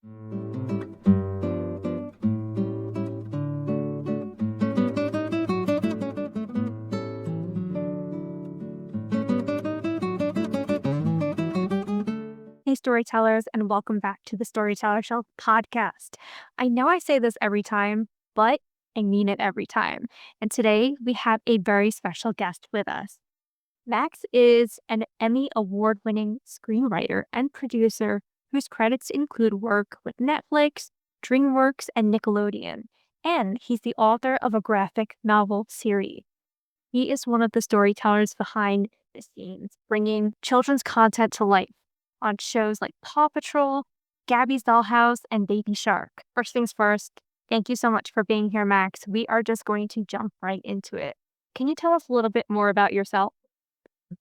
Hey, storytellers, and welcome back to the Storyteller's Shelf Podcast. I know I say this every time, but I mean it every time. And today we have a very special guest with us. Max is an Emmy Award winning screenwriter and producer whose credits include work with Netflix, DreamWorks, and Nickelodeon. And he's the author of a graphic novel series. He is one of the storytellers behind the scenes, bringing children's content to life on shows like Paw Patrol, Gabby's Dollhouse, and Baby Shark. First things first, thank you so much for being here, Max. We are just going to jump right into it. Can you tell us a little bit more about yourself?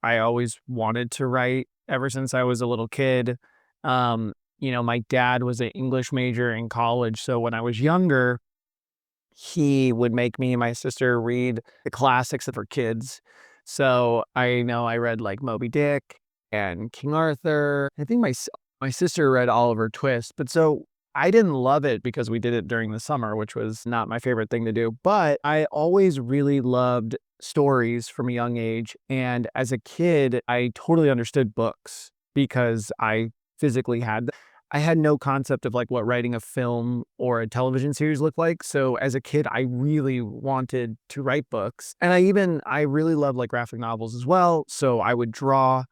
I always wanted to write ever since I was a little kid. My dad was an English major in college. So when I was younger, he would make me and my sister read the classics for kids. So I know I read like Moby Dick and King Arthur. I think my sister read Oliver Twist. But so I didn't love it because we did it during the summer, which was not my favorite thing to do. But I always really loved stories from a young age. And as a kid, I totally understood books because I physically had them. I had no concept of like what writing a film or a television series looked like. So as a kid, I really wanted to write books. And I really loved like graphic novels as well. So I would draw,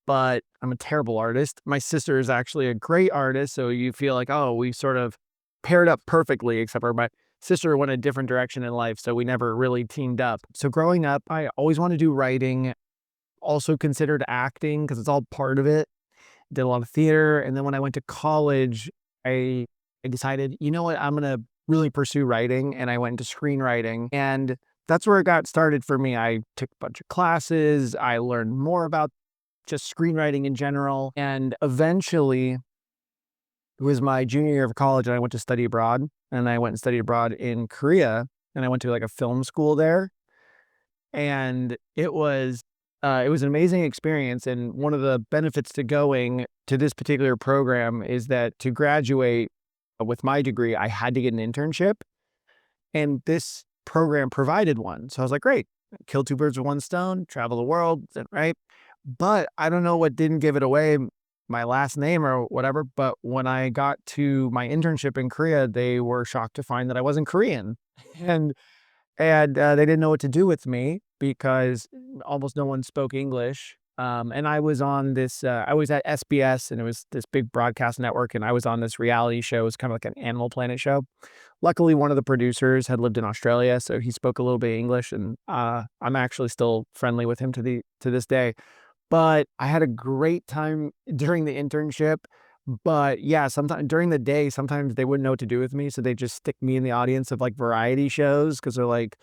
but I'm a terrible artist. My sister is actually a great artist. So you feel like, oh, we sort of paired up perfectly, except for my sister went a different direction in life. So we never really teamed up. So growing up, I always wanted to do writing, also considered acting because it's all part of it. Did a lot of theater. And then when I went to college, I decided, you know what, I'm going to really pursue writing. And I went into screenwriting. And that's where it got started for me. I took a bunch of classes. I learned more about just screenwriting in general. And eventually, it was my junior year of college and I went to study abroad. And I went and studied abroad in Korea. And I went to like a film school there. And it was an amazing experience. And one of the benefits to going to this particular program is that to graduate with my degree, I had to get an internship. And this program provided one. So I was like, great, kill two birds with one stone, travel the world, right? But I don't know what didn't give it away, my last name or whatever. But when I got to my internship in Korea, they were shocked to find that I wasn't Korean. And they didn't know what to do with me because almost no one spoke English. And I was on this, I was at SBS and it was this big broadcast network. And I was on this reality show. It was kind of like an Animal Planet show. Luckily, one of the producers had lived in Australia, so he spoke a little bit of English. And I'm actually still friendly with him to this day. But I had a great time during the internship. But yeah, sometimes during the day, sometimes they wouldn't know what to do with me. So they just stick me in the audience of like variety shows because they're like,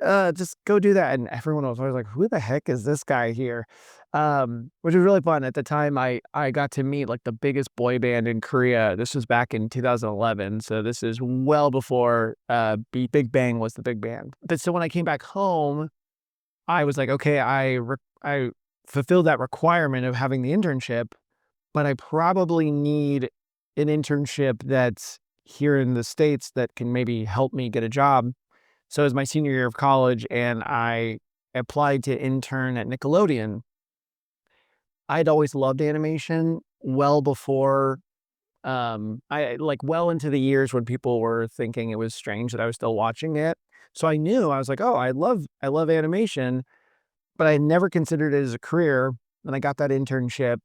just go do that. And everyone was always like, who the heck is this guy here? Which was really fun. At the time, I got to meet like the biggest boy band in Korea. This was back in 2011. So this is well before Big Bang was the big band. But so when I came back home, I was like, okay, I fulfilled that requirement of having the internship, but I probably need an internship that's here in the States that can maybe help me get a job. So it was my senior year of college and I applied to intern at Nickelodeon. I'd always loved animation well before, well into the years when people were thinking it was strange that I was still watching it. So I knew, I was like, oh, I love animation, but I never considered it as a career. And I got that internship.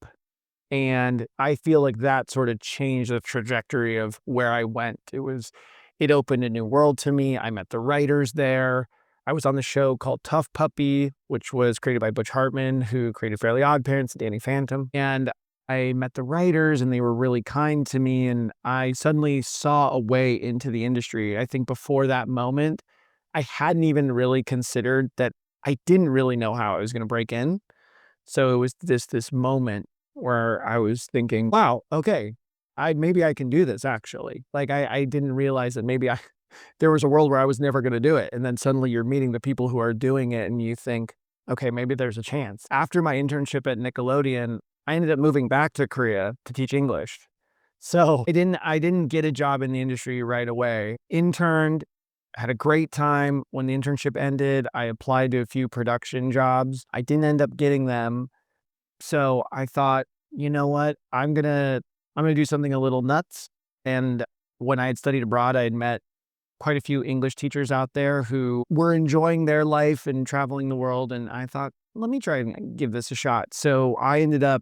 And I feel like that sort of changed the trajectory of where I went. It opened a new world to me. I met the writers there. I was on the show called Tough Puppy, which was created by Butch Hartman, who created Fairly Odd Parents and Danny Phantom. And I met the writers and they were really kind to me. And I suddenly saw a way into the industry. I think before that moment, I hadn't even really considered that. I didn't really know how I was going to break in. So it was this moment where I was thinking, wow, okay, maybe I can do this actually. Like I didn't realize that maybe there was a world where I was never going to do it. And then suddenly you're meeting the people who are doing it and you think, okay, maybe there's a chance. After my internship at Nickelodeon, I ended up moving back to Korea to teach English. So I didn't get a job in the industry right away. Interned, had a great time. When the internship ended, I applied to a few production jobs. I didn't end up getting them. So I thought, you know what? I'm gonna do something a little nuts. And when I had studied abroad, I had met quite a few English teachers out there who were enjoying their life and traveling the world. And I thought, let me try and give this a shot. So I ended up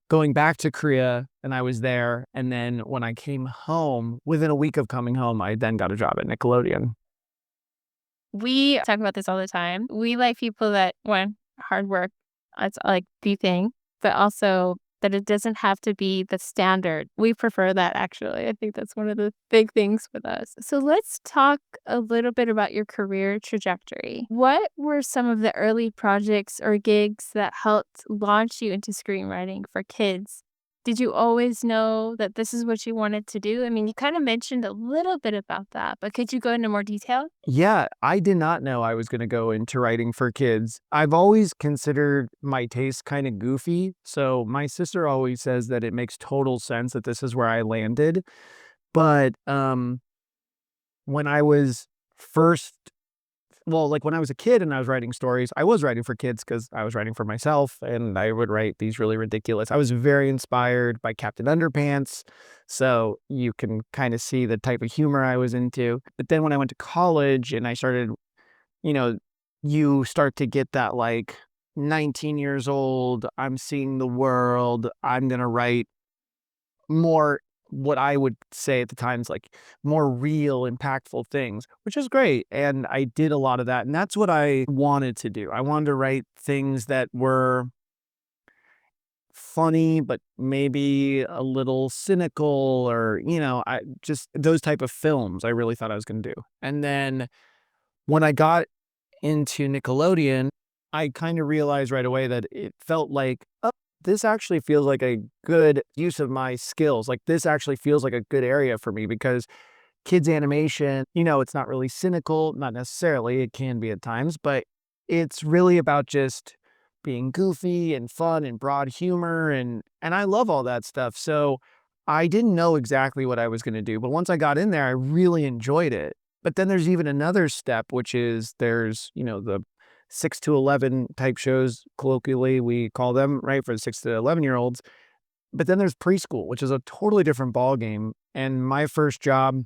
going back to Korea and I was there. And then when I came home, within a week of coming home, I then got a job at Nickelodeon. We talk about this all the time. We like people that, one, hard work, it's like the thing, but also that it doesn't have to be the standard. We prefer that actually. I think that's one of the big things with us. So let's talk a little bit about your career trajectory. What were some of the early projects or gigs that helped launch you into screenwriting for kids? Did you always know that this is what you wanted to do? I mean, you kind of mentioned a little bit about that, but could you go into more detail? Yeah, I did not know I was going to go into writing for kids. I've always considered my taste kind of goofy. So my sister always says that it makes total sense that this is where I landed. But when I was first like when I was a kid and I was writing stories, I was writing for kids because I was writing for myself and I would write these really ridiculous. I was very inspired by Captain Underpants. So you can kind of see the type of humor I was into. But then when I went to college and I started, you know, you start to get that like 19 years old, I'm seeing the world, I'm going to write more what I would say at the time is like more real, impactful things, which is great. And I did a lot of that. And that's what I wanted to do. I wanted to write things that were funny, but maybe a little cynical or, I just those type of films I really thought I was going to do. And then when I got into Nickelodeon, I kind of realized right away that it felt like, oh, this actually feels like a good use of my skills. Like this actually feels like a good area for me because kids animation, it's not really cynical, not necessarily. It can be at times, but it's really about just being goofy and fun and broad humor and I love all that stuff. So I didn't know exactly what I was going to do, but once I got in there, I really enjoyed it. But then there's even another step, which is there's, the 6 to 11 type shows, colloquially we call them, right, for the 6 to 11-year-olds. But then there's preschool, which is a totally different ball game. And my first job,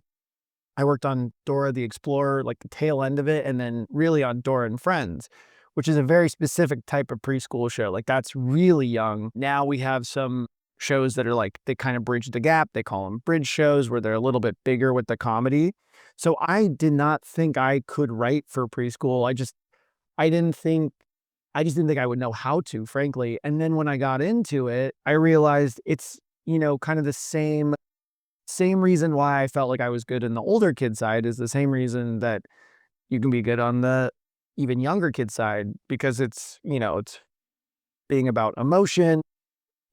I worked on Dora the Explorer, like the tail end of it, and then really on Dora and Friends, which is a very specific type of preschool show. Like that's really young. Now we have some shows that are like they kind of bridge the gap. They call them bridge shows where they're a little bit bigger with the comedy. So I did not think I could write for preschool. I didn't think I just didn't think I would know how to, frankly. And then when I got into it, I realized it's, kind of the same reason why I felt like I was good in the older kid side is the same reason that you can be good on the even younger kid side because it's being about emotion.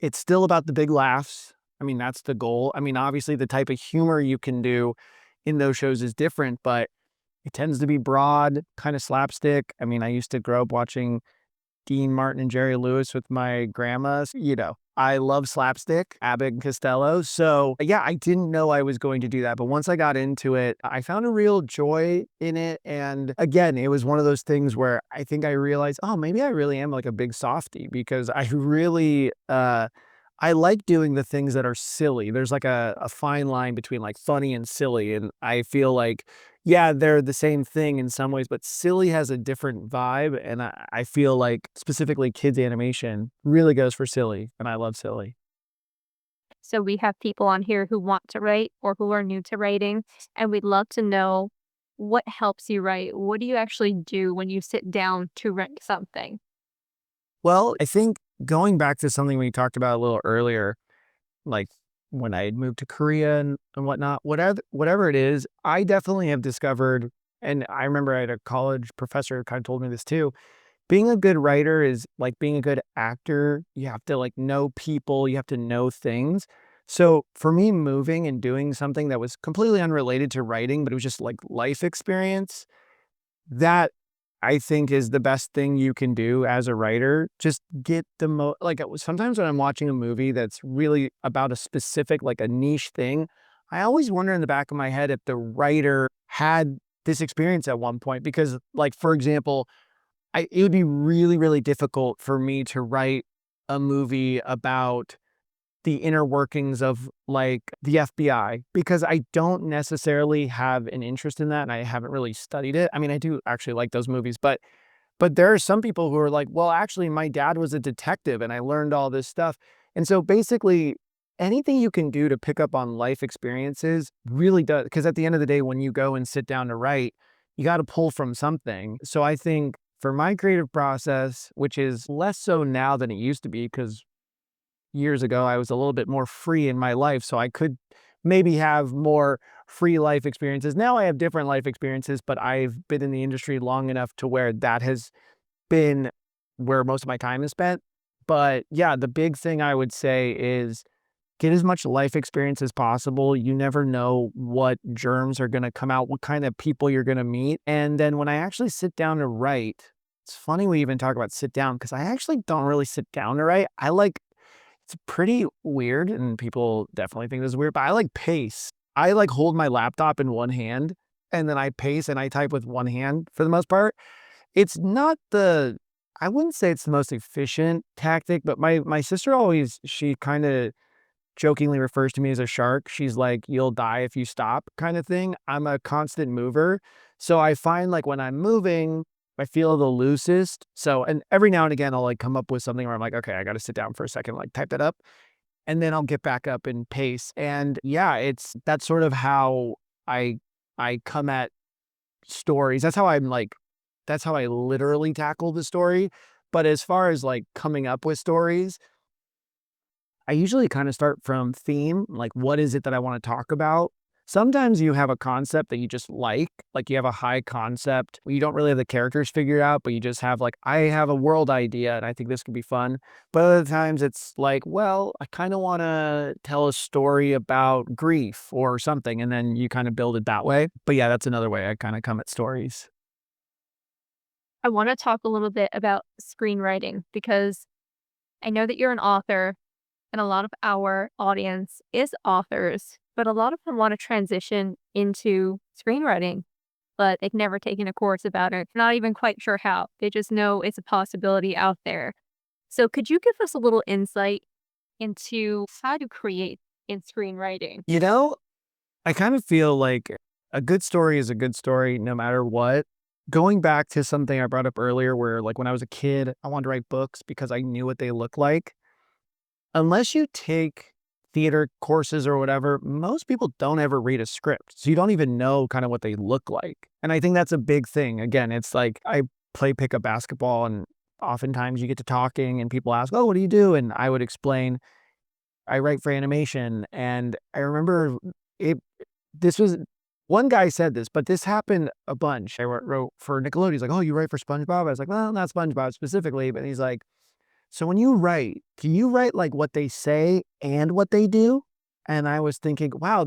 It's still about the big laughs. I mean, that's the goal. I mean, obviously the type of humor you can do in those shows is different, but it tends to be broad, kind of slapstick. I mean, I used to grow up watching Dean Martin and Jerry Lewis with my grandmas. I love slapstick, Abbott and Costello. So yeah, I didn't know I was going to do that. But once I got into it, I found a real joy in it. And again, it was one of those things where I think I realized, oh, maybe I really am like a big softie because I really, I like doing the things that are silly. There's like a fine line between like funny and silly. And I feel like, yeah, they're the same thing in some ways, but silly has a different vibe. And I feel like specifically kids animation really goes for silly. And I love silly. So we have people on here who want to write or who are new to writing, and we'd love to know what helps you write. What do you actually do when you sit down to write something? Well, I think going back to something we talked about a little earlier, like when I had moved to Korea and whatnot, whatever it is, I definitely have discovered, and I remember I had a college professor kind of told me this too. Being a good writer is like being a good actor. You have to like know people, you have to know things. So for me, moving and doing something that was completely unrelated to writing, but it was just like life experience, that I think is the best thing you can do as a writer. Just get the like sometimes when I'm watching a movie that's really about a specific, like a niche thing, I always wonder in the back of my head if the writer had this experience at one point. Because, like, for example, it would be really, really difficult for me to write a movie about the inner workings of, like, the FBI, because I don't necessarily have an interest in that and I haven't really studied it. I mean, I do actually like those movies, but there are some people who are like, well, actually, my dad was a detective and I learned all this stuff. And so basically, anything you can do to pick up on life experiences really does, because at the end of the day, when you go and sit down to write, you got to pull from something. So I think for my creative process, which is less so now than it used to be, because years ago, I was a little bit more free in my life, so I could maybe have more free life experiences. Now I have different life experiences, but I've been in the industry long enough to where that has been where most of my time is spent. But yeah, the big thing I would say is get as much life experience as possible. You never know what germs are going to come out, what kind of people you're going to meet. And then when I actually sit down to write, it's funny we even talk about sit down because I actually don't really sit down to write. It's pretty weird, and people definitely think this is weird, but I like pace. I like hold my laptop in one hand, and then I pace and I type with one hand for the most part. It's not I wouldn't say it's the most efficient tactic, but my sister always, she kind of jokingly refers to me as a shark. She's like, "You'll die if you stop," kind of thing. I'm a constant mover. So I find like when I'm moving, I feel the loosest. So, and every now and again, I'll like come up with something where I'm like, okay, I got to sit down for a second, like type that up, and then I'll get back up and pace. And yeah, that's sort of how I I come at stories. That's how I literally tackle the story. But as far as like coming up with stories, I usually kind of start from theme, like what is it that I want to talk about? Sometimes you have a concept that you just like you have a high concept. You don't really have the characters figured out, but you just have like, I have a world idea and I think this could be fun. But other times it's like, well, I kind of want to tell a story about grief or something. And then you kind of build it that way. But yeah, that's another way I kind of come at stories. I want to talk a little bit about screenwriting because I know that you're an author and a lot of our audience is authors, but a lot of them want to transition into screenwriting, but they've never taken a course about it. Not even quite sure how. They just know it's a possibility out there. So could you give us a little insight into how to create in screenwriting? You know, I kind of feel like a good story is a good story no matter what. Going back to something I brought up earlier, where like when I was a kid, I wanted to write books because I knew what they looked like. Unless you take theater courses or whatever, most people don't ever read a script. So you don't even know kind of what they look like. And I think that's a big thing. Again, it's like I play pickup basketball and oftentimes you get to talking and people ask, "Oh, what do you do?" And I would explain, I write for animation. And I remember it, this was, one guy said this, but this happened a bunch. I wrote for Nickelodeon. He's like, "Oh, you write for SpongeBob?" I was like, "Well, not SpongeBob specifically," but he's like, "So when you write, do you write like what they say and what they do?" And I was thinking, wow,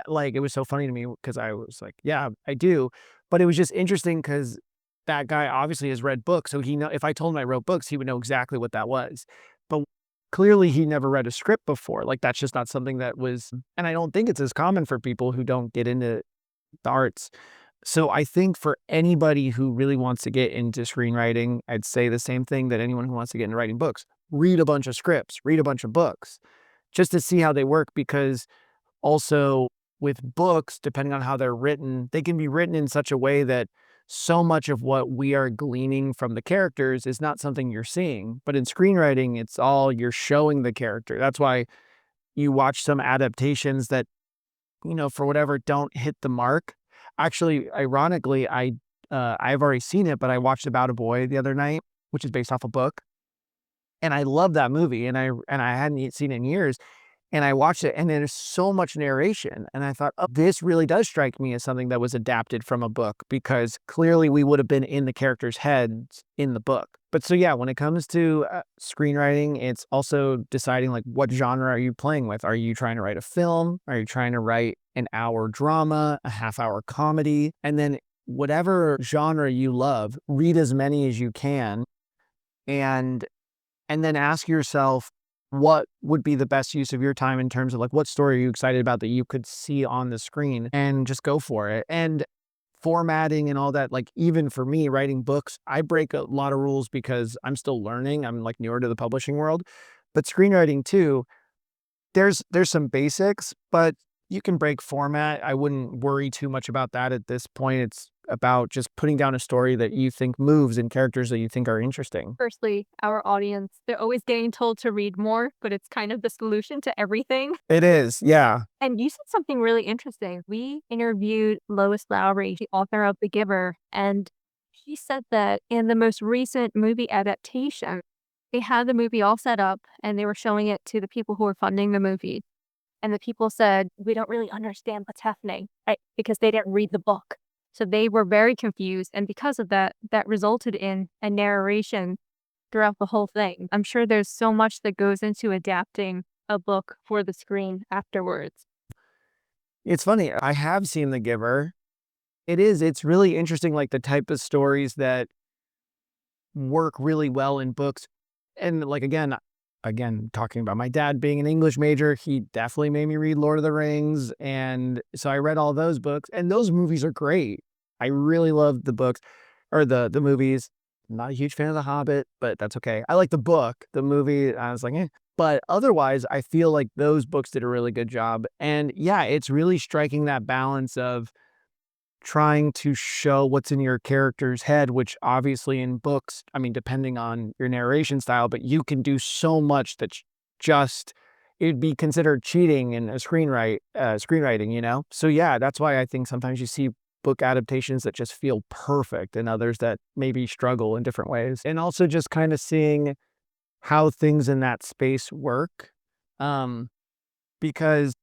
like, it was so funny to me because I was like, yeah, I do. But it was just interesting because that guy obviously has read books. So he know, if I told him I wrote books, he would know exactly what that was. But clearly he never read a script before. Like that's just not something that was, and I don't think it's as common for people who don't get into the arts. So I think for anybody who really wants to get into screenwriting, I'd say the same thing that anyone who wants to get into writing books. Read a bunch of scripts, read a bunch of books just to see how they work, because also with books, depending on how they're written, they can be written in such a way that so much of what we are gleaning from the characters is not something you're seeing. But in screenwriting, it's all you're showing the character. That's why you watch some adaptations that, for whatever, don't hit the mark. Actually, ironically, I've already seen it, but I watched About a Boy the other night, which is based off a book, and I love that movie, and I hadn't seen it in years, and I watched it, and there's so much narration, and I thought, "Oh, this really does strike me as something that was adapted from a book," because clearly we would have been in the characters' heads in the book. But so yeah, when it comes to screenwriting, it's also deciding like what genre are you playing with? Are you trying to write a film? Are you trying to write an hour drama, a half hour comedy? And then whatever genre you love, read as many as you can, and then ask yourself what would be the best use of your time in terms of like what story are you excited about that you could see on the screen, and just go for it. And formatting and all that, like even for me writing books, I break a lot of rules because I'm still learning. I'm like newer to the publishing world. But screenwriting too, there's some basics, but you can break format. I wouldn't worry too much about that at this point. It's about just putting down a story that you think moves and characters that you think are interesting. Firstly, our audience, they're always getting told to read more, but it's kind of the solution to everything. It is, yeah. And you said something really interesting. We interviewed Lois Lowry, the author of The Giver, and she said that in the most recent movie adaptation, they had the movie all set up and they were showing it to the people who were funding the movie. And the people said, we don't really understand what's happening, right? Because they didn't read the book. So they were very confused. And because of that, that resulted in a narration throughout the whole thing. I'm sure there's so much that goes into adapting a book for the screen afterwards. It's funny. I have seen The Giver. It's really interesting, like the type of stories that work really well in books. And like, again, talking about my dad being an English major, he definitely made me read Lord of the Rings. And so I read all those books, and those movies are great. I really love the books or the movies. I'm not a huge fan of The Hobbit, but that's okay. I like the book. The movie, I was like, eh. But otherwise, I feel like those books did a really good job. And yeah, it's really striking that balance of trying to show what's in your character's head, which obviously in books, I mean, depending on your narration style, but you can do so much that's just, it'd be considered cheating in a screenwriting, you know? So yeah, that's why I think sometimes you see book adaptations that just feel perfect and others that maybe struggle in different ways. And also just kind of seeing how things in that space work. Because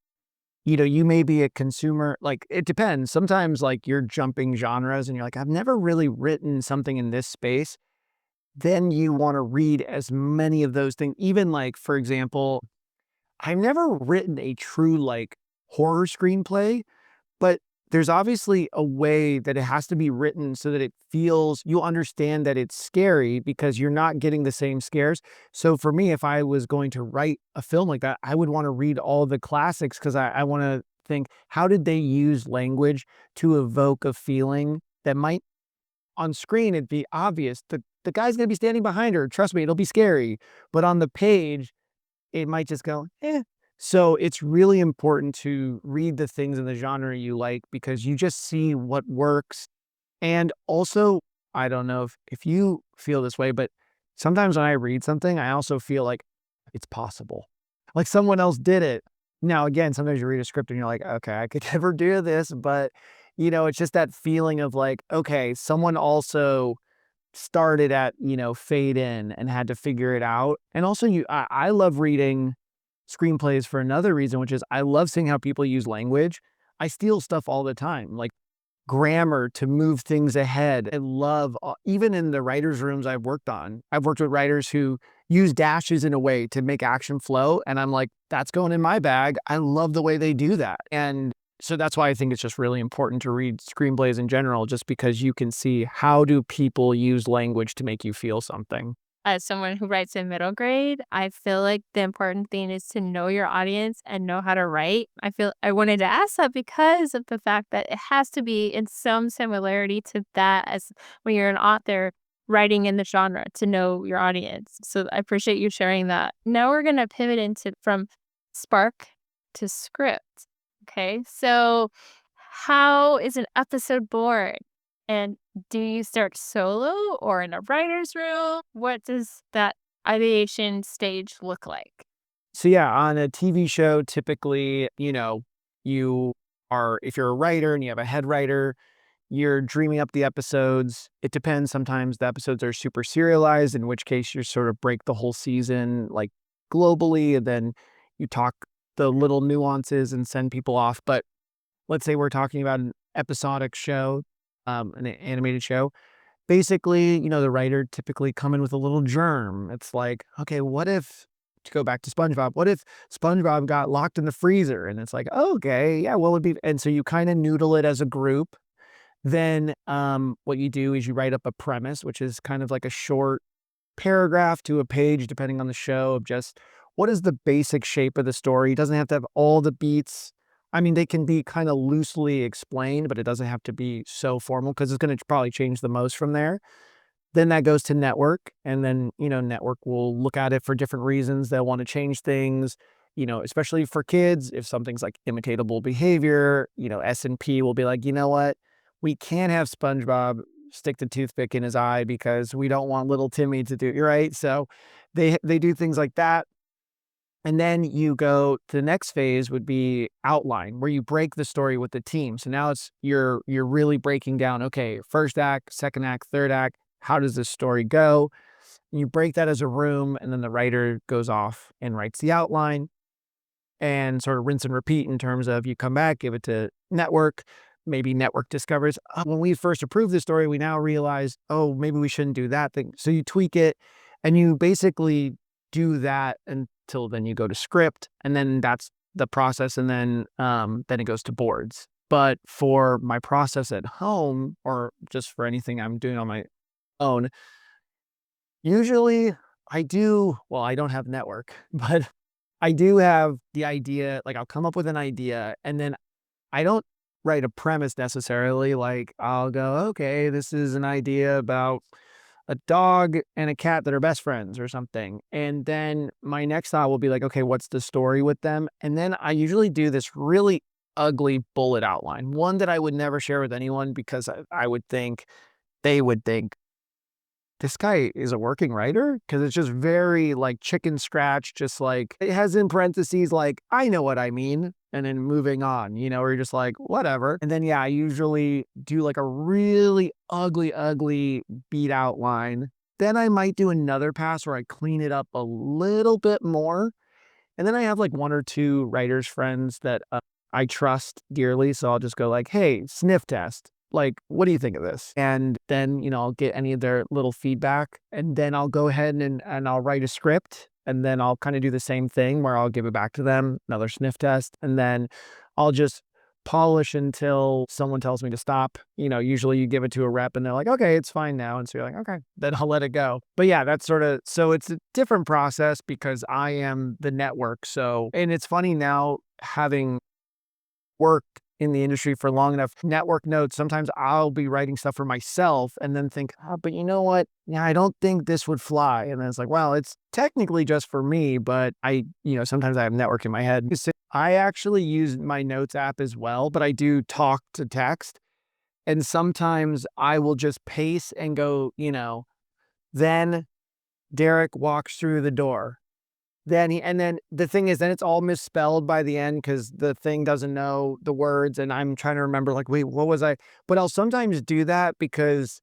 you may be a consumer, like it depends. Sometimes like you're jumping genres and you're like, I've never really written something in this space. Then you want to read as many of those things. Even like, for example, I've never written a true like horror screenplay, but there's obviously a way that it has to be written so that it feels, you understand that it's scary because you're not getting the same scares. So for me, if I was going to write a film like that, I would want to read all the classics because I want to think, how did they use language to evoke a feeling that might, on screen, it'd be obvious that the guy's going to be standing behind her. Trust me, it'll be scary. But on the page, it might just go, eh. So it's really important to read the things in the genre you like because you just see what works. And also, I don't know if you feel this way, but sometimes when I read something, I also feel like it's possible. Like someone else did it. Now, again, sometimes you read a script and you're like, okay, I could never do this. But, it's just that feeling of like, okay, someone also started at, fade in and had to figure it out. And also I love reading screenplays for another reason, which is I love seeing how people use language. I steal stuff all the time, like grammar to move things ahead. I love, even in the writers' rooms I've worked with writers who use dashes in a way to make action flow. And I'm like, that's going in my bag. I love the way they do that. And so that's why I think it's just really important to read screenplays in general, just because you can see how do people use language to make you feel something. As someone who writes in middle grade, I feel like the important thing is to know your audience and know how to write. I wanted to ask that because of the fact that it has to be in some similarity to that as when you're an author writing in the genre to know your audience. So I appreciate you sharing that. Now we're going to pivot into from spark to script. Okay. So how is an episode born? And do you start solo or in a writer's room? What does that ideation stage look like? So yeah, on a TV show, typically, if you're a writer and you have a head writer, you're dreaming up the episodes. It depends. Sometimes the episodes are super serialized, in which case you sort of break the whole season like globally, and then you talk the little nuances and send people off. But let's say we're talking about an episodic show, an animated show. Basically, the writer typically come in with a little germ. It's like, okay, what if, to go back to SpongeBob, what if SpongeBob got locked in the freezer? And it's like, oh, okay, yeah, well, it'd be, and so you kind of noodle it as a group. Then what you do is you write up a premise, which is kind of like a short paragraph to a page, depending on the show, of just what is the basic shape of the story. It doesn't have to have all the beats. I mean, they can be kind of loosely explained, but it doesn't have to be so formal because it's going to probably change the most from there. Then that goes to network, and then, network will look at it for different reasons. They'll want to change things, especially for kids. If something's like imitatable behavior, S&P will be like, you know what? We can't have SpongeBob stick the toothpick in his eye because we don't want little Timmy to do, right? So they do things like that. And then you go to the next phase would be outline, where you break the story with the team. So now you're really breaking down, okay, first act, second act, third act, how does this story go? And you break that as a room, and then the writer goes off and writes the outline and sort of rinse and repeat in terms of you come back, give it to network. Maybe network discovers, "Oh, when we first approved the story, we now realize, oh, maybe we shouldn't do that thing." So you tweak it, and you basically do that until then you go to script, and then that's the process. And then it goes to boards. But for my process at home, or just for anything I'm doing on my own, usually I don't have network, but I do have the idea. Like, I'll come up with an idea, and then I don't write a premise necessarily. Like, I'll go, okay, this is an idea about a dog and a cat that are best friends or something. And then my next thought will be like, okay, what's the story with them? And then I usually do this really ugly bullet outline, one that I would never share with anyone, because I would think they would think, this guy is a working writer, because it's just very like chicken scratch, just like it has in parentheses, like, I know what I mean. And then moving on, or you're just like, whatever. And then, yeah, I usually do like a really ugly beat outline. Then I might do another pass where I clean it up a little bit more. And then I have like one or two writers friends that I trust dearly. So I'll just go like, hey, sniff test. Like, what do you think of this? And then, I'll get any of their little feedback, and then I'll go ahead and I'll write a script, and then I'll kind of do the same thing where I'll give it back to them, another sniff test, and then I'll just polish until someone tells me to stop. Usually you give it to a rep and they're like, okay, it's fine now. And so you're like, okay, then I'll let it go. But yeah, that's so it's a different process because I am the network. So, and it's funny now, having worked in the industry for long enough, network notes, sometimes I'll be writing stuff for myself and then think, but you know what? Yeah, I don't think this would fly. And then it's like, well, it's technically just for me, but sometimes I have network in my head. I actually use my notes app as well, but I do talk to text. And sometimes I will just pace and go, then Derek walks through the door. And then the thing is, then it's all misspelled by the end because the thing doesn't know the words, and I'm trying to remember, like, wait, what was I? But I'll sometimes do that because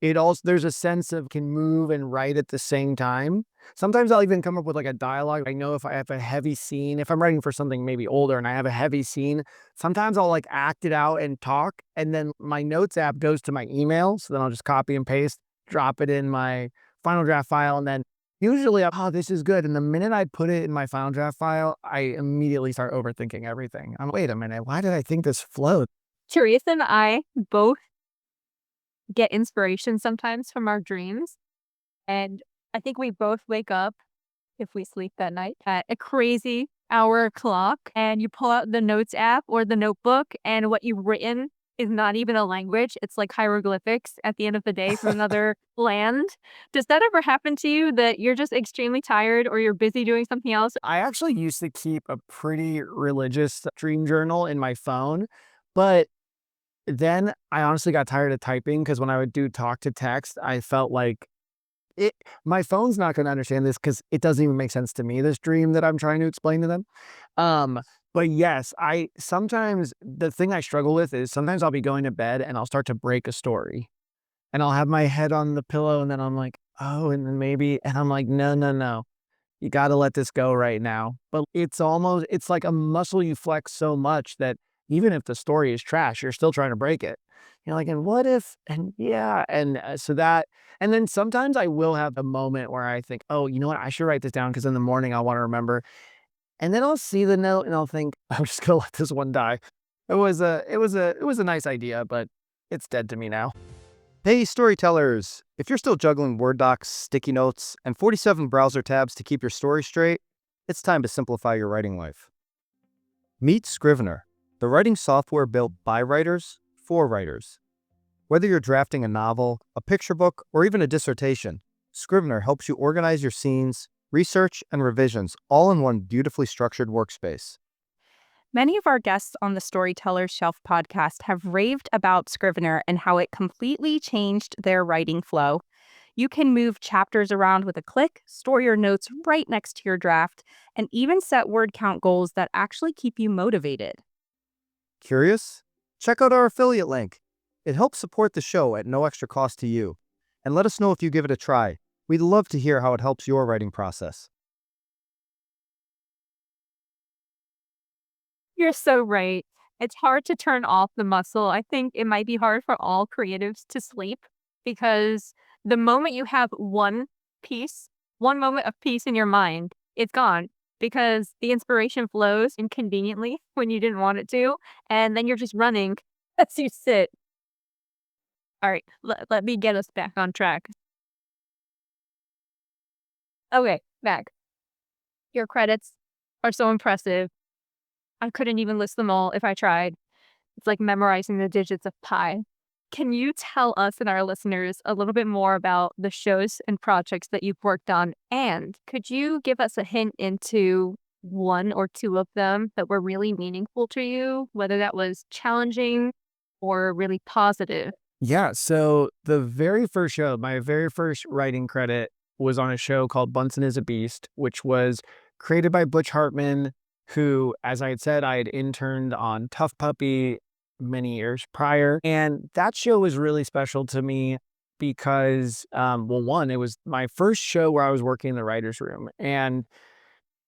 there's a sense of can move and write at the same time. Sometimes I'll even come up with like a dialogue. I know if I have a heavy scene, if I'm writing for something maybe older and I have a heavy scene, sometimes I'll like act it out and talk, and then my notes app goes to my email. So then I'll just copy and paste, drop it in my final draft file, and then usually, this is good. And the minute I put it in my final draft file, I immediately start overthinking everything. Wait a minute, why did I think this flowed? Teresa and I both get inspiration sometimes from our dreams. And I think we both wake up, if we sleep that night, at a crazy hour clock, and you pull out the notes app or the notebook, and what you've written is not even a language. It's like hieroglyphics at the end of the day from another land. Does that ever happen to you, that you're just extremely tired or you're busy doing something else? I actually used to keep a pretty religious dream journal in my phone, but then I honestly got tired of typing, because when I would do talk to text, I felt like my phone's not going to understand this because it doesn't even make sense to me, this dream that I'm trying to explain to them. But yes, sometimes the thing I struggle with is sometimes I'll be going to bed and I'll start to break a story, and I'll have my head on the pillow, and then I'm like, oh, and then maybe, and I'm like, no, you got to let this go right now. But it's like a muscle you flex so much that even if the story is trash, you're still trying to break it. You're like, and what if, and yeah. And and then sometimes I will have a moment where I think, oh, you know what? I should write this down because in the morning I'll want to remember. And then I'll see the note and I'll think, I'm just going to let this one die. It was a nice idea, but it's dead to me now. Hey, storytellers! If you're still juggling Word docs, sticky notes, and 47 browser tabs to keep your story straight, it's time to simplify your writing life. Meet Scrivener, the writing software built by writers for writers. Whether you're drafting a novel, a picture book, or even a dissertation, Scrivener helps you organize your scenes, research, and revisions all in one beautifully structured workspace. Many of our guests on the Storyteller's Shelf podcast have raved about Scrivener and how it completely changed their writing flow. You can move chapters around with a click, store your notes right next to your draft, and even set word count goals that actually keep you motivated. Curious? Check out our affiliate link. It helps support the show at no extra cost to you. And let us know if you give it a try. We'd love to hear how it helps your writing process. You're so right. It's hard to turn off the muscle. I think it might be hard for all creatives to sleep because the moment you have one moment of peace in your mind, it's gone because the inspiration flows inconveniently when you didn't want it to. And then you're just running as you sit. All right, let me get us back on track. Okay, back. Your credits are so impressive. I couldn't even list them all if I tried. It's like memorizing the digits of pi. Can you tell us and our listeners a little bit more about the shows and projects that you've worked on? And could you give us a hint into one or two of them that were really meaningful to you, whether that was challenging or really positive? Yeah, so the very first show, my very first writing credit was on a show called Bunsen is a Beast, which was created by Butch Hartman, who, as I had said, I had interned on Tough Puppy many years prior. And that show was really special to me because, one, it was my first show where I was working in the writer's room. And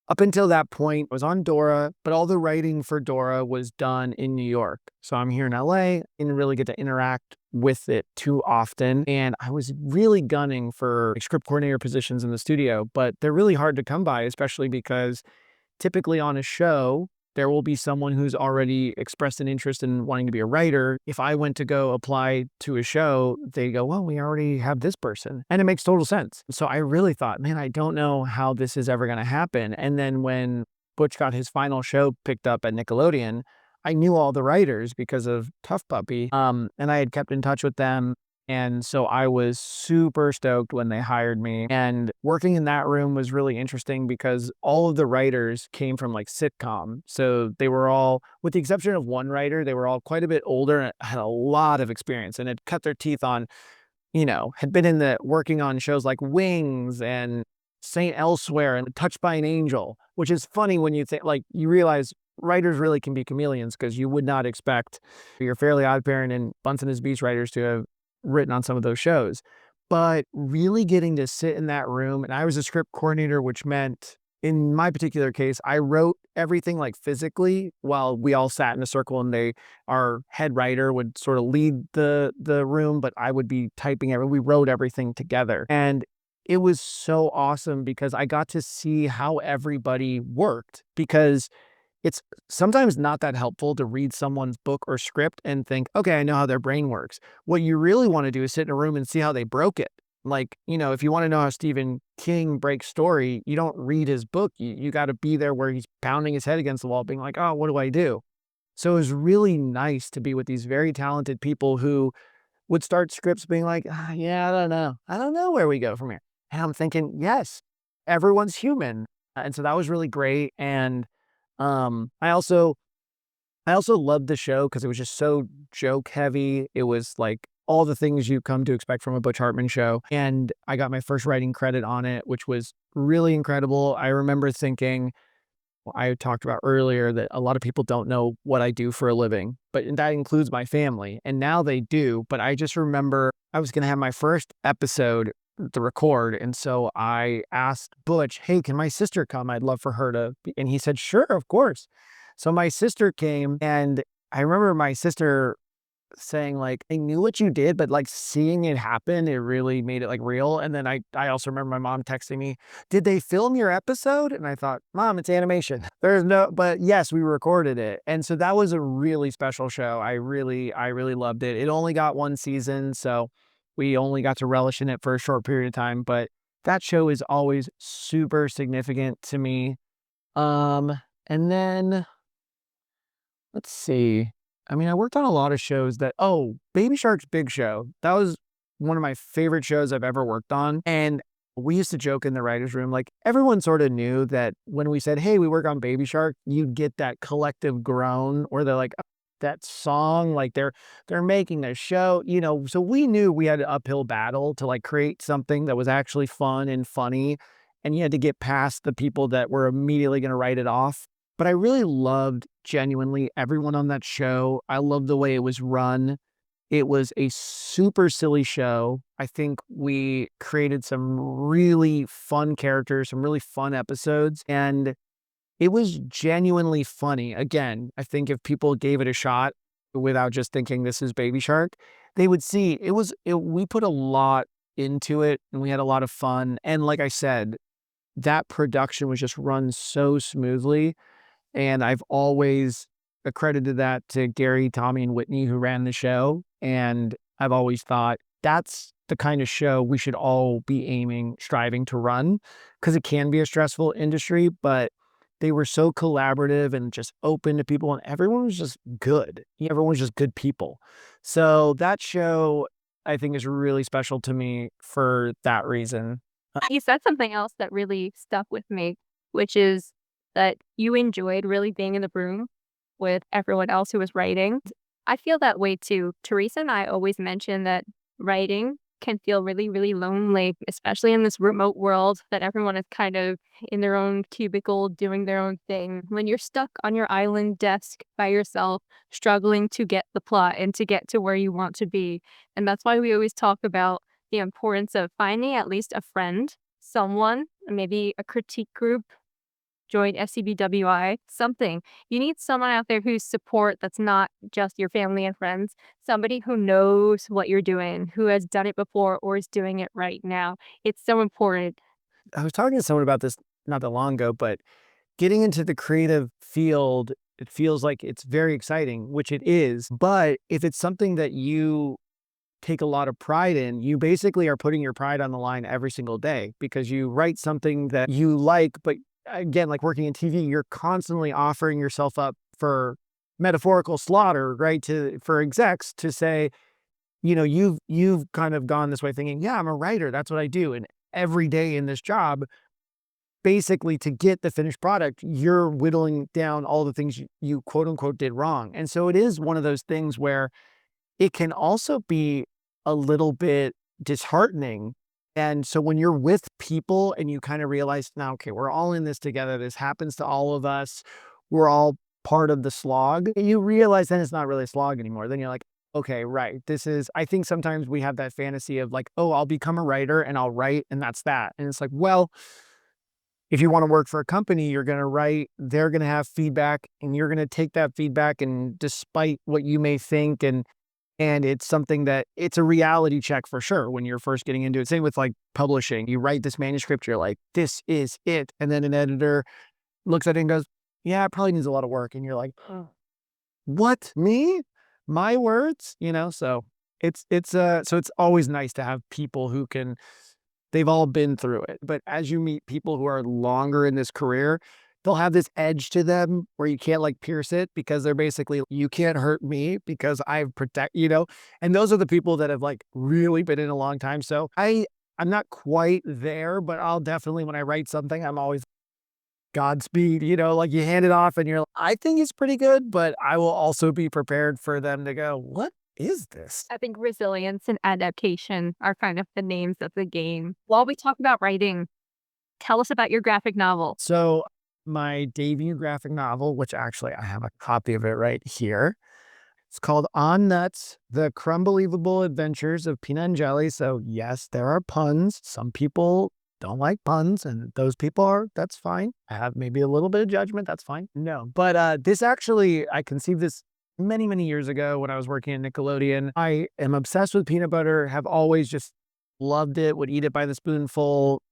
up until that point, I was on Dora, but all the writing for Dora was done in New York. So I'm here in LA, didn't really get to interact with it too often. And I was really gunning for script coordinator positions in the studio, but they're really hard to come by, especially because typically on a show, there will be someone who's already expressed an interest in wanting to be a writer. If I went to go apply to a show, they go, well, we already have this person. And it makes total sense. So I really thought, man, I don't know how this is ever going to happen. And then when Butch got his final show picked up at Nickelodeon, I knew all the writers because of Tough Puppy. And I had kept in touch with them. And so I was super stoked when they hired me. And working in that room was really interesting because all of the writers came from like sitcom. So they were all, with the exception of one writer, they were all quite a bit older and had a lot of experience and had cut their teeth on, had been working on shows like Wings and Saint Elsewhere and Touched by an Angel, which is funny when you think, like, you realize writers really can be chameleons because you would not expect your Fairly Odd Parent and Bunsen is Beast writers to have written on some of those shows. But really getting to sit in that room, and I was a script coordinator, which meant in my particular case, I wrote everything like physically while we all sat in a circle, and our head writer would sort of lead the room, but I would be typing we wrote everything together. And it was so awesome because I got to see how everybody worked, because it's sometimes not that helpful to read someone's book or script and think, okay, I know how their brain works. What you really want to do is sit in a room and see how they broke it. Like, if you want to know how Stephen King breaks story, you don't read his book. You got to be there where he's pounding his head against the wall, being like, oh, what do I do? So it was really nice to be with these very talented people who would start scripts being like, yeah, I don't know. I don't know where we go from here. And I'm thinking, yes, everyone's human. And so that was really great. And I also loved the show because it was just so joke heavy. It was like all the things you come to expect from a Butch Hartman show. And I got my first writing credit on it, which was really incredible. I remember thinking, I talked about earlier that a lot of people don't know what I do for a living, but that includes my family. And now they do. But I just remember I was going to have my first episode to record. And so I asked Butch, hey, can my sister come? I'd love for her to be. And he said, sure, of course. So my sister came, and I remember my sister saying like, I knew what you did, but like seeing it happen, it really made it like real. And then I also remember my mom texting me, did they film your episode? And I thought, Mom, it's animation. There's no, but yes, we recorded it. And so that was a really special show. I really loved it. It only got one season, so we only got to relish in it for a short period of time, but that show is always super significant to me. And then let's see. I mean, I worked on a lot of shows that, Baby Shark's Big Show. That was one of my favorite shows I've ever worked on. And we used to joke in the writer's room, like everyone sort of knew that when we said, hey, we work on Baby Shark, you'd get that collective groan or they're like, "Oh, that song, like they're making a show, so we knew we had an uphill battle to like create something that was actually fun and funny. And you had to get past the people that were immediately going to write it off. But I really loved genuinely everyone on that show. I loved the way it was run. It was a super silly show. I think we created some really fun characters, some really fun episodes, and it was genuinely funny. Again, I think if people gave it a shot without just thinking this is Baby Shark, they would see we put a lot into it and we had a lot of fun. And like I said, that production was just run so smoothly. And I've always accredited that to Gary, Tommy, and Whitney, who ran the show. And I've always thought that's the kind of show we should all be striving to run, because it can be a stressful industry, but they were so collaborative and just open to people, and everyone was just good. Everyone was just good people. So that show, I think, is really special to me for that reason. You said something else that really stuck with me, which is that you enjoyed really being in the room with everyone else who was writing. I feel that way too. Teresa and I always mention that writing can feel really, really lonely, especially in this remote world that everyone is kind of in their own cubicle doing their own thing. When you're stuck on your island desk by yourself, struggling to get the plot and to get to where you want to be. And that's why we always talk about the importance of finding at least a friend, someone, maybe a critique group, join SCBWI, something. You need someone out there who's support that's not just your family and friends, somebody who knows what you're doing, who has done it before or is doing it right now. It's so important. I was talking to someone about this not that long ago, but getting into the creative field, it feels like it's very exciting, which it is. But if it's something that you take a lot of pride in, you basically are putting your pride on the line every single day because you write something that you like. But again, like working in TV, you're constantly offering yourself up for metaphorical slaughter, right? For execs to say, you've kind of gone this way thinking, yeah, I'm a writer. That's what I do. And every day in this job, basically to get the finished product, you're whittling down all the things you quote unquote did wrong. And so it is one of those things where it can also be a little bit disheartening. And so when you're with people and you kind of realize, now, okay, we're all in this together. This happens to all of us. We're all part of the slog. You realize then it's not really a slog anymore. Then you're like, okay, right. I think sometimes we have that fantasy of like, oh, I'll become a writer and I'll write and that's that. And it's like, well, if you want to work for a company, you're going to write, they're going to have feedback and you're going to take that feedback, and despite what you may think, and it's something that it's a reality check for sure when you're first getting into it. Same with like publishing. You write this manuscript, you're like, this is it. And then an editor looks at it and goes, yeah, it probably needs a lot of work. And you're like, oh, what? Me? My words? So it's always nice to have people who they've all been through it. But as you meet people who are longer in this career, they'll have this edge to them where you can't like pierce it, because they're basically, you can't hurt me because I protect, and those are the people that have like really been in a long time. So I'm not quite there, but I'll definitely, when I write something, I'm always Godspeed, like you hand it off and you're like, I think it's pretty good, but I will also be prepared for them to go, what is this? I think resilience and adaptation are kind of the names of the game. While we talk about writing, tell us about your graphic novel. So my debut graphic novel, which actually I have a copy of it right here. It's called On Nuts, The Crumbelievable Adventures of Peanut and Jelly. So yes, there are puns. Some people don't like puns, and those people that's fine. I have maybe a little bit of judgment, that's fine. No, but this actually, I conceived this many, many years ago when I was working at Nickelodeon. I am obsessed with peanut butter, have always just loved it, would eat it by the spoonful.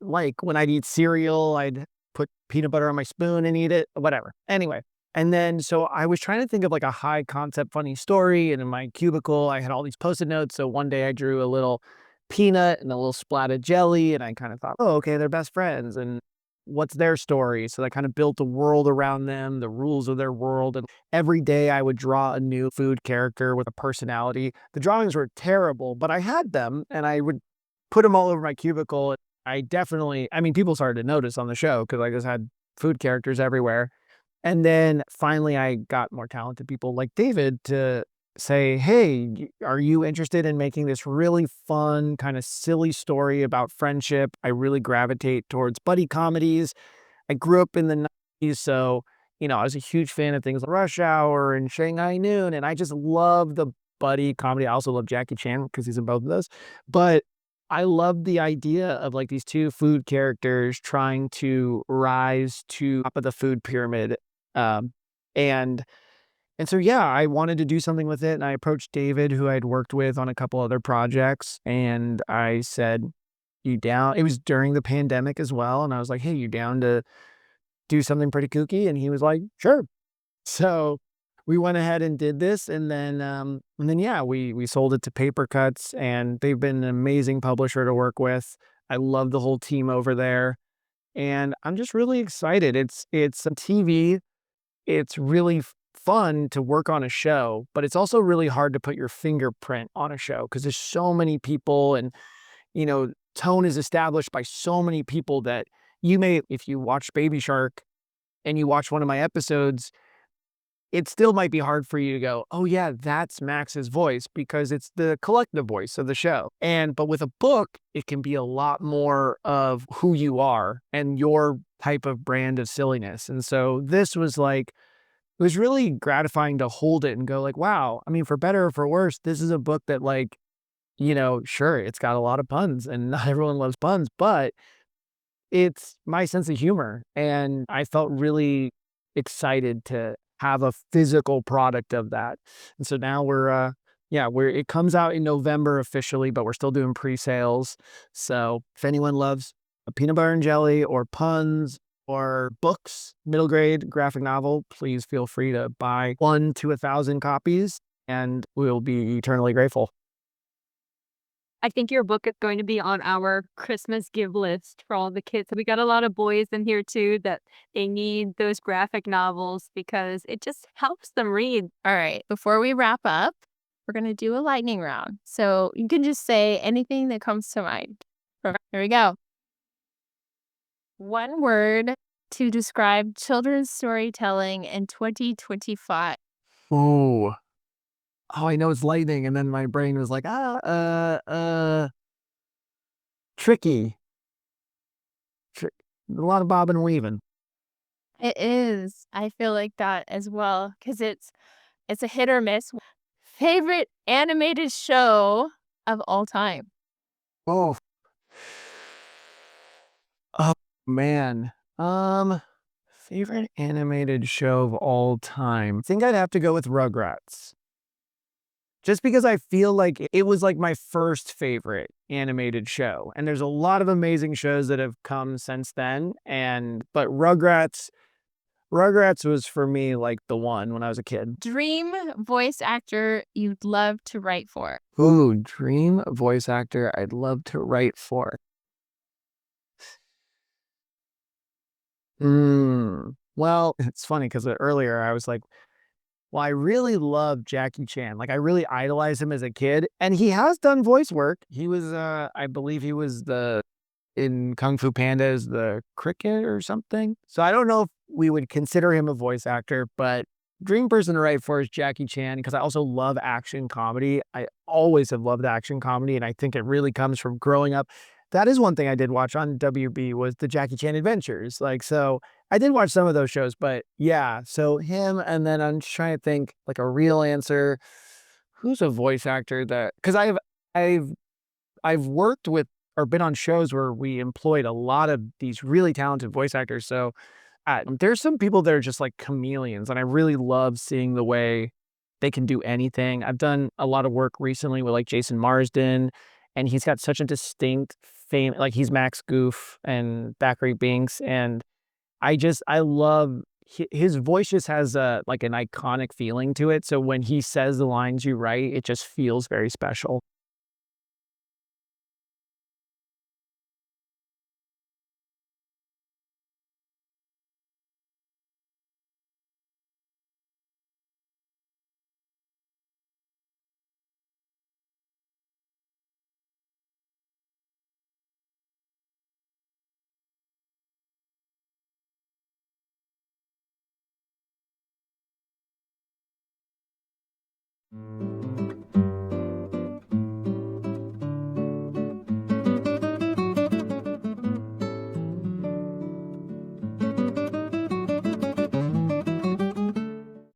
Like when I'd eat cereal, I'd put peanut butter on my spoon and eat it, whatever. Anyway. And then, so I was trying to think of like a high concept, funny story. And in my cubicle, I had all these Post-it notes. So one day I drew a little peanut and a little splat of jelly. And I kind of thought, oh, okay, they're best friends. And what's their story? So I kind of built a world around them, the rules of their world. And every day I would draw a new food character with a personality. The drawings were terrible, but I had them and I would put them all over my cubicle. I mean, people started to notice on the show because I just had food characters everywhere. And then finally I got more talented people like David to say, hey, are you interested in making this really fun, kind of silly story about friendship? I really gravitate towards buddy comedies. I grew up in the 90s, so, I was a huge fan of things like Rush Hour and Shanghai Noon, and I just love the buddy comedy. I also love Jackie Chan because he's in both of those. But I love the idea of like these two food characters trying to rise to top of the food pyramid. Um, and so, yeah, I wanted to do something with it. And I approached David, who I'd worked with on a couple other projects. And I said, you down? It was during the pandemic as well. And I was like, hey, you down to do something pretty kooky? And he was like, sure. So we went ahead and did this. And then, yeah, we sold it to Paper Cuts. And they've been an amazing publisher to work with. I love the whole team over there. And I'm just really excited. It's a TV. It's really fun to work on a show, but it's also really hard to put your fingerprint on a show because there's so many people and, tone is established by so many people that if you watch Baby Shark and you watch one of my episodes, it still might be hard for you to go, oh yeah, that's Max's voice because it's the collective voice of the show. But with a book, it can be a lot more of who you are and your type of brand of silliness. And so this was like, it was really gratifying to hold it and go like, wow, I mean, for better or for worse, this is a book that like, sure, it's got a lot of puns and not everyone loves puns, but it's my sense of humor. And I felt really excited to have a physical product of that. And so now it comes out in November officially, but we're still doing pre-sales. So if anyone loves a peanut butter and jelly or puns or books, middle grade graphic novel, please feel free to buy 1 to 1,000 copies and we'll be eternally grateful. I think your book is going to be on our Christmas give list for all the kids. We got a lot of boys in here too that they need those graphic novels because it just helps them read. All right. Before we wrap up, we're going to do a lightning round. So you can just say anything that comes to mind. Here we go. One word to describe children's storytelling in 2025. Oh, I know it's lightning, and then my brain was like, tricky. A lot of bobbing and weaving. It is. I feel like that as well because it's a hit or miss. Favorite animated show of all time? Oh, oh man. Favorite animated show of all time. I think I'd have to go with Rugrats. Just because I feel like it was like my first favorite animated show. And there's a lot of amazing shows that have come since then. But Rugrats was for me like the one when I was a kid. Dream voice actor you'd love to write for? Ooh, dream voice actor I'd love to write for. Well, it's funny because earlier I was like, well, I really love Jackie Chan. Like, I really idolized him as a kid. And he has done voice work. He was, I believe he was in Kung Fu Panda as the cricket or something. So I don't know if we would consider him a voice actor, but dream person to write for is Jackie Chan because I also love action comedy. I always have loved action comedy. And I think it really comes from growing up. That is one thing I did watch on WB was the Jackie Chan Adventures. So I did watch some of those shows, but yeah, so him. And then I'm just trying to think like a real answer. Who's a voice actor because I've worked with or been on shows where we employed a lot of these really talented voice actors. So there's some people that are just like chameleons and I really love seeing the way they can do anything. I've done a lot of work recently with like Jason Marsden, and he's got such a distinct fame. Like he's Max Goof and Thackeray Binks, and I love his voice just has a like an iconic feeling to it. So when he says the lines you write, it just feels very special.